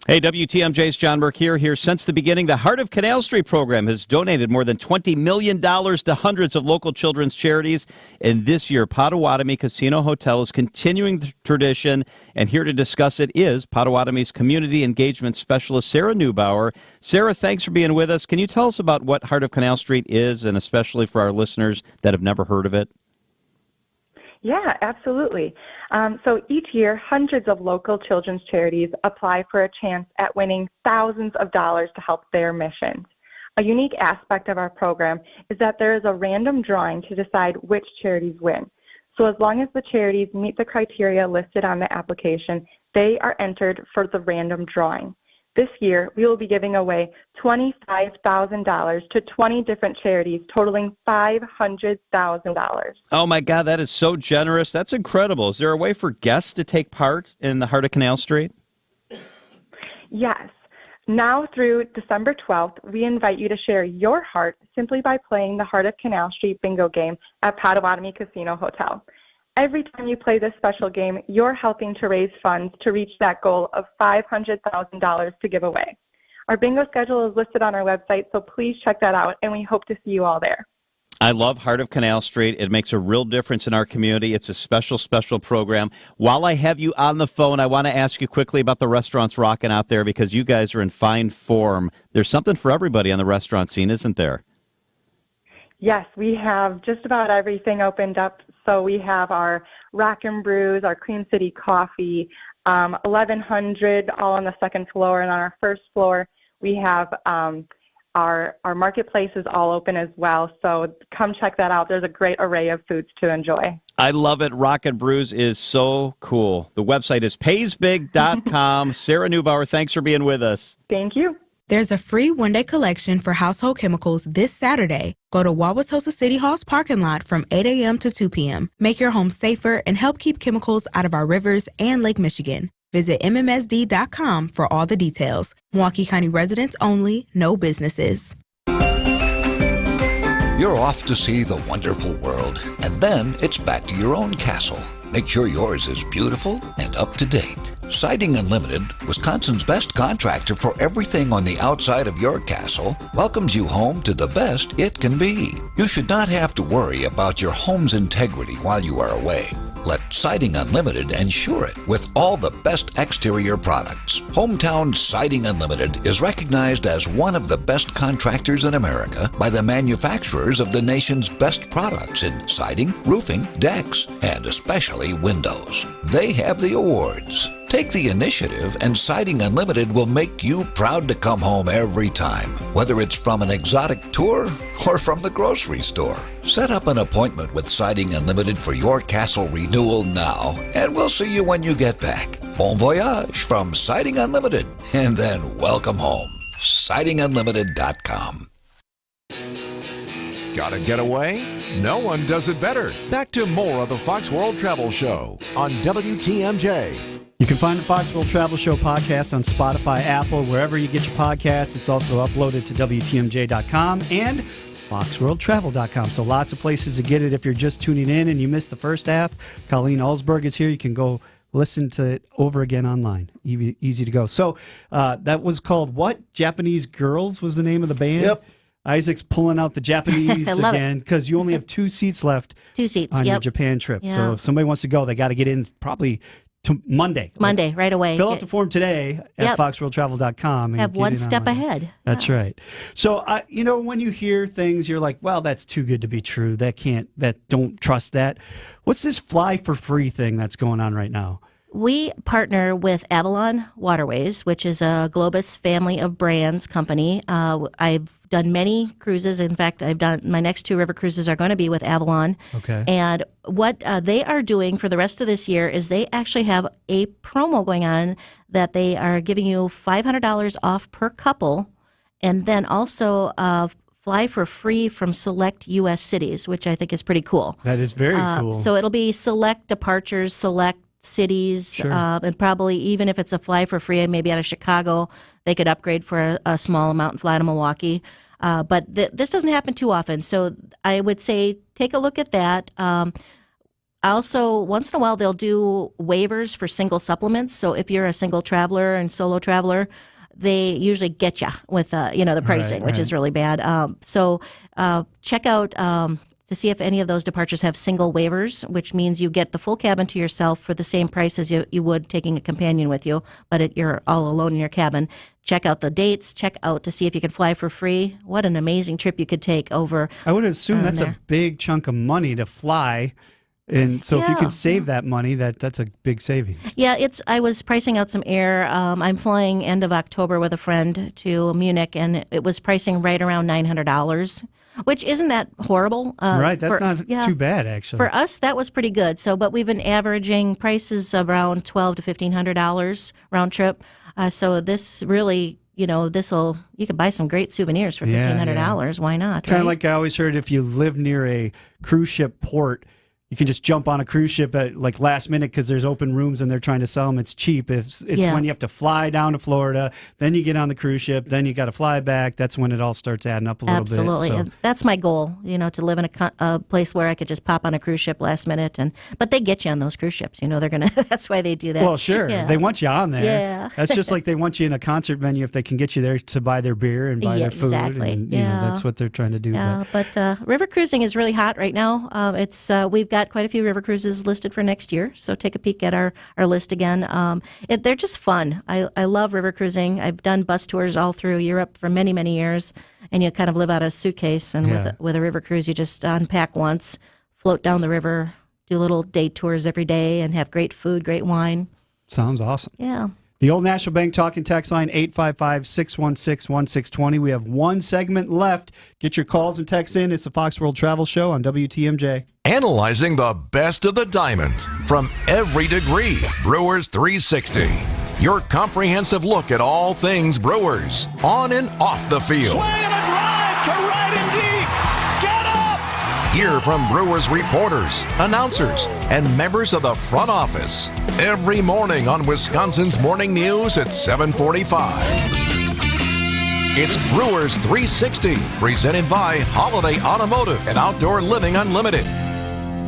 Hey, WTMJ's John Burke here. Since the beginning, the Heart of Canal Street program has donated more than $20 million to hundreds of local children's charities. And this year, Potawatomi Casino Hotel is continuing the tradition. And here to discuss it is Potawatomi's Community Engagement Specialist, Sarah Neubauer. Sarah, thanks for being with us. Can you tell us about what Heart of Canal Street is, and especially for our listeners that have never heard of it? Yeah, absolutely. So each year, hundreds of local children's charities apply for a chance at winning thousands of dollars to help their missions. A unique aspect of our program is that there is a random drawing to decide which charities win. So as long as the charities meet the criteria listed on the application, they are entered for the random drawing. This year, we will be giving away $25,000 to 20 different charities, totaling $500,000. Oh, my God, that is so generous. That's incredible. Is there a way for guests to take part in the Heart of Canal Street? Yes. Now through December 12th, we invite you to share your heart simply by playing the Heart of Canal Street bingo game at Potawatomi Casino Hotel. Every time you play this special game, you're helping to raise funds to reach that goal of $500,000 to give away. Our bingo schedule is listed on our website, so please check that out, and we hope to see you all there. I love Heart of Canal Street. It makes a real difference in our community. It's a special, special program. While I have you on the phone, I want to ask you quickly about the restaurants rocking out there, because you guys are in fine form. There's something for everybody on the restaurant scene, isn't there? Yes, we have just about everything opened up. So we have our Rockin' Brews, our Cream City Coffee, 1100 all on the second floor, and on our first floor we have our marketplace is all open as well. So come check that out. There's a great array of foods to enjoy. I love it. Rockin' Brews is so cool. The website is paysbig.com. Sarah Neubauer, thanks for being with us. Thank you. There's a free one-day collection for household chemicals this Saturday. Go to Wauwatosa City Hall's parking lot from 8 a.m. to 2 p.m. Make your home safer and help keep chemicals out of our rivers and Lake Michigan. Visit MMSD.com for all the details. Milwaukee County residents only, no businesses. You're off to see the wonderful world, and then it's back to your own castle. Make sure yours is beautiful and up to date. Siding Unlimited, Wisconsin's best contractor for everything on the outside of your castle, welcomes you home to the best it can be. You should not have to worry about your home's integrity while you are away. Let Siding Unlimited ensure it with all the best exterior products. Hometown Siding Unlimited is recognized as one of the best contractors in America by the manufacturers of the nation's best products in siding, roofing, decks, and especially windows. They have the awards. Take the initiative, and Siding Unlimited will make you proud to come home every time, whether it's from an exotic tour or from the grocery store. Set up an appointment with Siding Unlimited for your castle renewal now, and we'll see you when you get back. Bon voyage from Siding Unlimited, and then welcome home. SidingUnlimited.com. Gotta get away? No one does it better. Back to more of the Fox World Travel Show on WTMJ. You can find the Fox World Travel Show podcast on Spotify, Apple, wherever you get your podcasts. It's also uploaded to WTMJ.com and FoxWorldTravel.com. So lots of places to get it if you're just tuning in and you missed the first half. Colleen Ulsberg is here. You can go listen to it over again online. Easy to go. So that was called what? Japanese Girls was the name of the band? Yep. Isaac's pulling out the Japanese I love again because you only have 2 seats left. 2 seats, on your yep. Japan trip. Yeah. So if somebody wants to go, they got to get in probably to Monday. Monday, right away. Fill out the form today at Yep. FoxWorldTravel.com. And Have get one in step online. ahead. That's right. So, when you hear things, you're like, well, that's too good to be true. Don't trust that. What's this fly for free thing that's going on right now? We partner with Avalon Waterways, which is a Globus family of brands company. I've done many cruises. In fact, my next 2 river cruises are going to be with Avalon. Okay. And what they are doing for the rest of this year is they actually have a promo going on that they are giving you $500 off per couple, and then also fly for free from select U.S. cities, which I think is pretty cool. That is very cool. So it'll be select departures, select cities, Sure. and probably even if it's a fly for free, maybe out of Chicago, they could upgrade for a small amount and fly to Milwaukee. But this doesn't happen too often. So I would say take a look at that. Also, once in a while, they'll do waivers for single supplements. So if you're a single traveler and solo traveler, they usually get you with the pricing, which is really bad. So check out to see if any of those departures have single waivers, which means you get the full cabin to yourself for the same price as you would taking a companion with you, but you're all alone in your cabin. Check out the dates. Check out to see if you can fly for free. What an amazing trip you could take over. I would assume that's there. a big chunk of money to fly. And so if you could save that money, that's a big savings. Yeah, I was pricing out some air. I'm flying end of October with a friend to Munich, and it was pricing right around $900, which isn't that horrible. Right, that's not too bad, actually. For us, that was pretty good. So, but we've been averaging prices around $1,200 to $1,500 round trip. So this really, you could buy some great souvenirs for $1,500. Why not? Kind of right? like I always heard, if you live near a cruise ship port, you can just jump on a cruise ship at like last minute because there's open rooms and they're trying to sell them. It's cheap. It's when you have to fly down to Florida, then you get on the cruise ship, then you got to fly back. That's when it all starts adding up a little bit. Absolutely. So. And that's my goal, to live in a place where I could just pop on a cruise ship last minute. But they get you on those cruise ships. They're going to, that's why they do that. Well, sure. Yeah. They want you on there. Yeah. That's just like they want you in a concert venue if they can get you there to buy their beer and buy their food. Exactly. And, that's what they're trying to do. Yeah, but river cruising is really hot right now. We've got quite a few river cruises listed for next year, so take a peek at our list again. They're just fun. I love river cruising. I've done bus tours all through Europe for many, many years, and you kind of live out of a suitcase, and with a river cruise, you just unpack once, float down the river, do little day tours every day, and have great food, great wine. Sounds awesome. Yeah. The Old National Bank talking text line, 855-616-1620. We have one segment left. Get your calls and texts in. It's the Fox World Travel Show on WTMJ. Analyzing the best of the diamond from every degree. Brewers 360. Your comprehensive look at all things Brewers, on and off the field. Swing and a drive to right and deep. Get up! Hear from Brewers reporters, announcers, and members of the front office every morning on Wisconsin's Morning News at 7:45. It's Brewers 360, presented by Holiday Automotive and Outdoor Living Unlimited.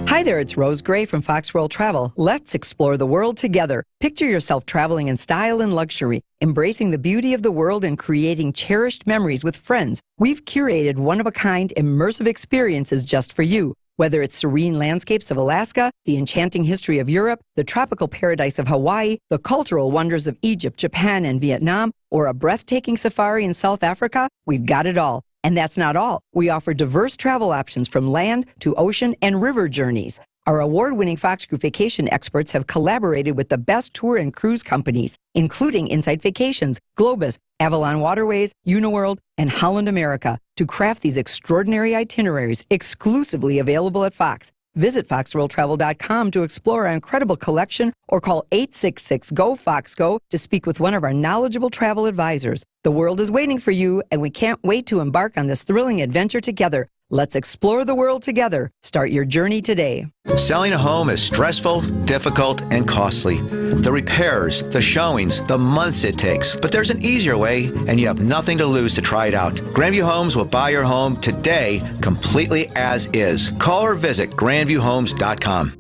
Hi there, it's Rose Gray from Fox World Travel. Let's explore the world together. Picture yourself traveling in style and luxury, embracing the beauty of the world and creating cherished memories with friends. We've curated one-of-a-kind immersive experiences just for you. Whether it's serene landscapes of Alaska, the enchanting history of Europe, the tropical paradise of Hawaii, the cultural wonders of Egypt, Japan, and Vietnam, or a breathtaking safari in South Africa, we've got it all. And that's not all. We offer diverse travel options from land to ocean and river journeys. Our award-winning Fox Group vacation experts have collaborated with the best tour and cruise companies, including Insight Vacations, Globus, Avalon Waterways, Uniworld, and Holland America, to craft these extraordinary itineraries exclusively available at Fox. Visit foxworldtravel.com to explore our incredible collection or call 866-GO-FOX-GO to speak with one of our knowledgeable travel advisors. The world is waiting for you, and we can't wait to embark on this thrilling adventure together. Let's explore the world together. Start your journey today. Selling a home is stressful, difficult, and costly. The repairs, the showings, the months it takes. But there's an easier way, and you have nothing to lose to try it out. Grandview Homes will buy your home today completely as is. Call or visit grandviewhomes.com.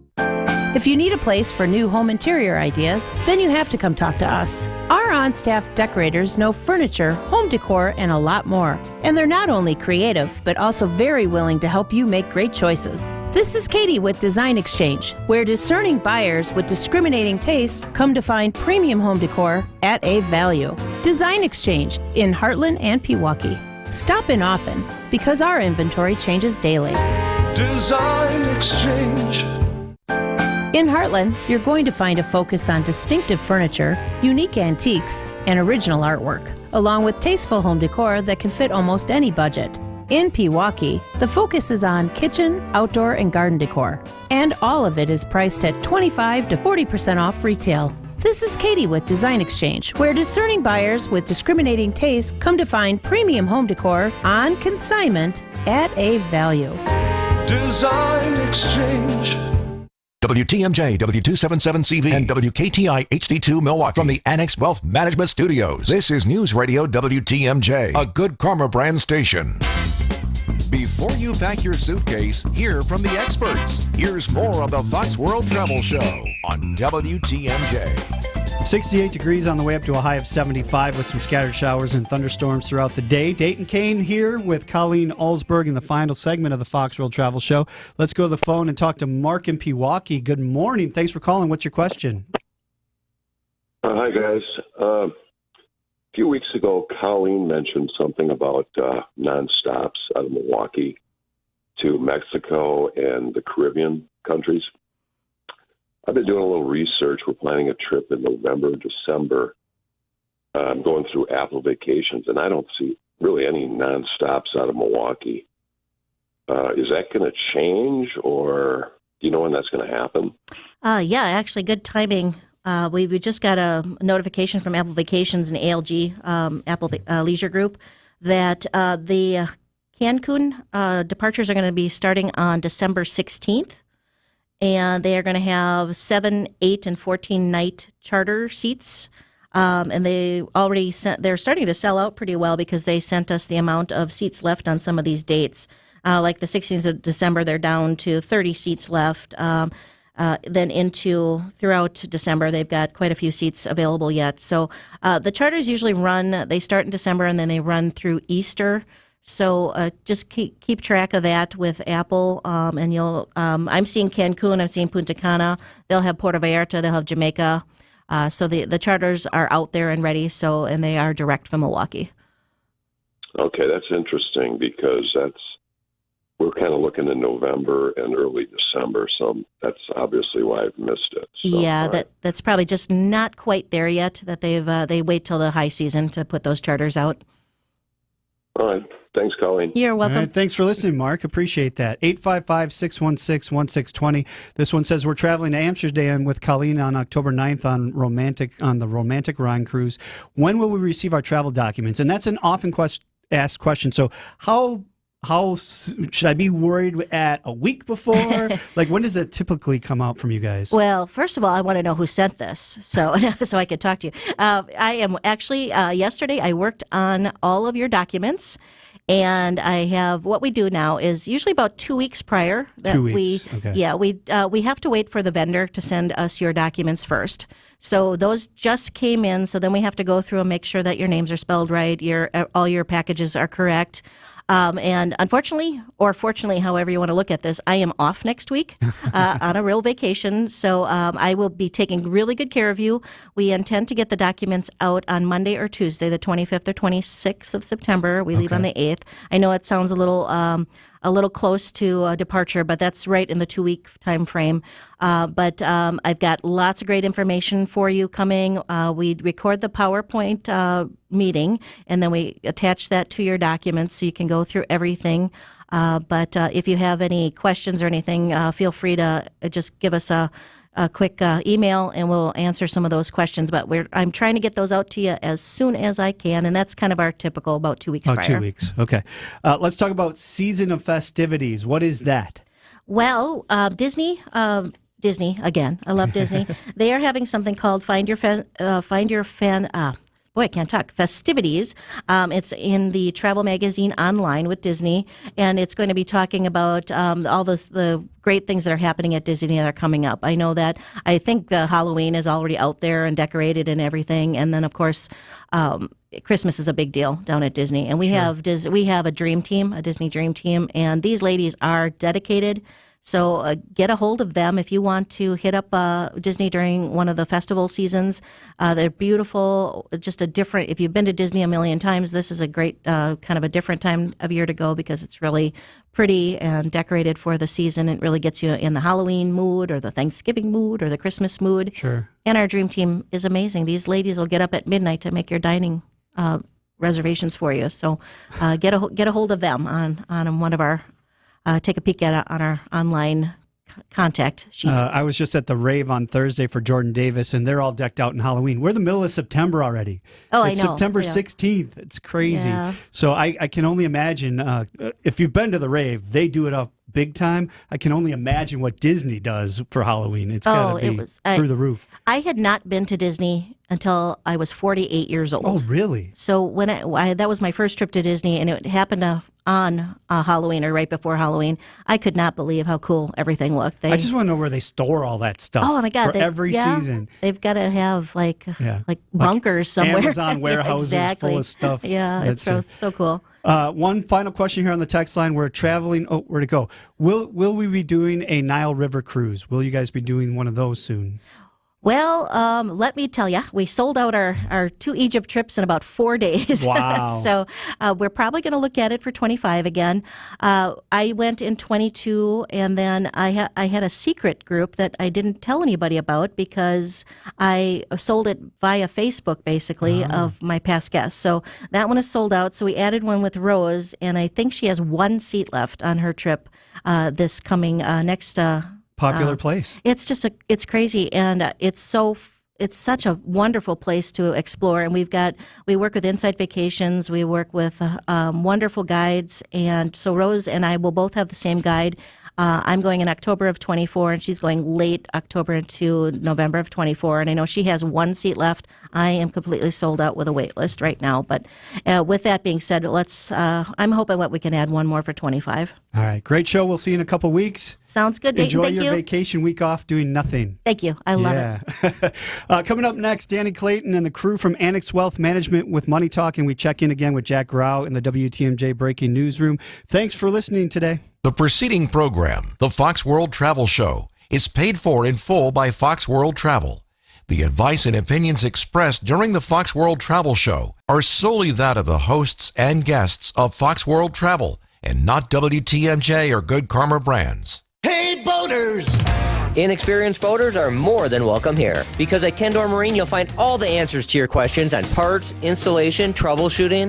If you need a place for new home interior ideas, then you have to come talk to us. Our on-staff decorators know furniture, home decor, and a lot more. And they're not only creative, but also very willing to help you make great choices. This is Katie with Design Exchange, where discerning buyers with discriminating taste come to find premium home decor at a value. Design Exchange in Heartland and Pewaukee. Stop in often, because our inventory changes daily. Design Exchange. In Heartland, you're going to find a focus on distinctive furniture, unique antiques, and original artwork, along with tasteful home decor that can fit almost any budget. In Pewaukee, the focus is on kitchen, outdoor, and garden decor, and all of it is priced at 25 to 40% off retail. This is Katie with Design Exchange, where discerning buyers with discriminating taste come to find premium home decor on consignment at a value. Design Exchange. WTMJ, W277CV, and WKTI HD2 Milwaukee from the Annex Wealth Management Studios. This is News Radio WTMJ, a Good Karma brand station. Before you pack your suitcase, hear from the experts. Here's more of the Fox World Travel Show on WTMJ. 68 degrees on the way up to a high of 75 with some scattered showers and thunderstorms throughout the day. Dayton Kane here with Colleen Alsberg in the final segment of the Fox World Travel Show. Let's go to the phone and talk to Mark in Pewaukee. Good morning. Thanks for calling. What's your question? Hi, guys. A few weeks ago, Colleen mentioned something about nonstops out of Milwaukee to Mexico and the Caribbean countries. I've been doing a little research. We're planning a trip in November, December. I'm going through Apple Vacations, and I don't see really any nonstops out of Milwaukee. Is that going to change, or do you know when that's going to happen? Yeah, actually, good timing. We just got a notification from Apple Vacations and ALG, Apple Leisure Group, that the Cancun departures are going to be starting on December 16th. And they are going to have 7, 8, and 14 night charter seats. And they're starting to sell out pretty well because they sent us the amount of seats left on some of these dates. Like the 16th of December, they're down to 30 seats left. Then throughout December, they've got quite a few seats available yet. So the charters usually they start in December and then they run through Easter. So just keep track of that with Apple, and I'm seeing Cancun, I'm seeing Punta Cana. They'll have Puerto Vallarta, they'll have Jamaica. So the charters are out there and ready. And they are direct from Milwaukee. Okay, that's interesting because we're kind of looking in November and early December. So that's obviously why I've missed it. So, yeah, right. That's probably just not quite there yet. That they wait till the high season to put those charters out. All right. Thanks, Colleen. You're welcome. All right, thanks for listening, Mark. Appreciate that. 855-616-1620. This one says, we're traveling to Amsterdam with Colleen on October 9th on the Romantic Rhine cruise. When will we receive our travel documents? And that's an often asked question. So how should I be worried at a week before? Like, when does that typically come out from you guys? Well, first of all, I want to know who sent this, so I could talk to you. I am actually, yesterday I worked on all of your documents. And I have, what we do now is usually about 2 weeks prior that 2 weeks. We have to wait for the vendor to send us your documents first. So those just came in. So then we have to go through and make sure that your names are spelled right, all your packages are correct. And unfortunately, or fortunately, however you want to look at this, I am off next week on a real vacation. So I will be taking really good care of you. We intend to get the documents out on Monday or Tuesday, the 25th or 26th of September. We leave on the 8th. I know it sounds a little close to departure, but that's right in the 2-week time frame. But I've got lots of great information for you coming. We record the PowerPoint meeting, and then we attach that to your documents so you can go through everything. But if you have any questions or anything, feel free to just give us a quick email, and we'll answer some of those questions. But I'm trying to get those out to you as soon as I can, and that's kind of our typical about 2 weeks prior. 2 weeks, okay. Let's talk about season of festivities. What is that? Well, Disney again. I love Disney. They are having something called Festivities. It's in the travel magazine online with Disney, and it's going to be talking about all the great things that are happening at Disney that are coming up. I know that I think the Halloween is already out there and decorated and everything, and then of course Christmas is a big deal down at Disney, and we have a dream team, a Disney dream team, and these ladies are dedicated. So get a hold of them if you want to hit up Disney during one of the festival seasons. They're beautiful, just a different, if you've been to Disney a million times, this is a great kind of a different time of year to go because it's really pretty and decorated for the season. It really gets you in the Halloween mood or the Thanksgiving mood or the Christmas mood. Sure. And our dream team is amazing. These ladies will get up at midnight to make your dining reservations for you. So get a hold of them on one of our take a peek at it on our online contact sheet. I was just at the rave on Thursday for Jordan Davis, and they're all decked out in Halloween. We're in the middle of September already. Oh, it's I know. September 16th. It's crazy. Yeah. So I can only imagine if you've been to the rave, they do it up big time. I can only imagine what Disney does for Halloween. It's got to be through the roof. I had not been to Disney until I was 48 years old. Oh, really? So when that was my first trip to Disney, and it happened on Halloween or right before Halloween. I could not believe how cool everything looked. I just want to know where they store all that stuff. Oh my God! For every season, they've got to have like bunkers somewhere. Amazon warehouses exactly. full of stuff. Yeah, it's so cool. One final question here on the text line. We're traveling. Oh, where'd it go? Will we be doing a Nile River cruise? Will you guys be doing one of those soon? Well, let me tell you, we sold out our 2 Egypt trips in about 4 days. Wow. So we're probably going to look at it for 25 again. I went in 22, and then I had a secret group that I didn't tell anybody about because I sold it via Facebook, basically, of my past guests. So that one is sold out. So we added one with Rose, and I think she has 1 seat left on her trip this coming next popular place. It's crazy, and it's such a wonderful place to explore. And we work with Inside Vacations. We work with wonderful guides, and so Rose and I will both have the same guide. I'm going in October of 24, and she's going late October into November of 24. And I know she has 1 seat left. I am completely sold out with a wait list right now. But with that being said, I'm hoping that we can add one more for 25. All right. Great show. We'll see you in a couple weeks. Sounds good, Dayton. Enjoy Thank your you. vacation week off doing nothing. Thank you. I love it. Coming up next, Danny Clayton and the crew from Annex Wealth Management with Money Talk, and we check in again with Jack Grau in the WTMJ Breaking Newsroom. Thanks for listening today. The preceding program, the Fox World Travel Show, is paid for in full by Fox World Travel. The advice and opinions expressed during the Fox World Travel Show are solely that of the hosts and guests of Fox World Travel and not WTMJ or Good Karma Brands. Hey, boaters! Inexperienced boaters are more than welcome here, because at Kendor Marine you'll find all the answers to your questions on parts, installation, troubleshooting,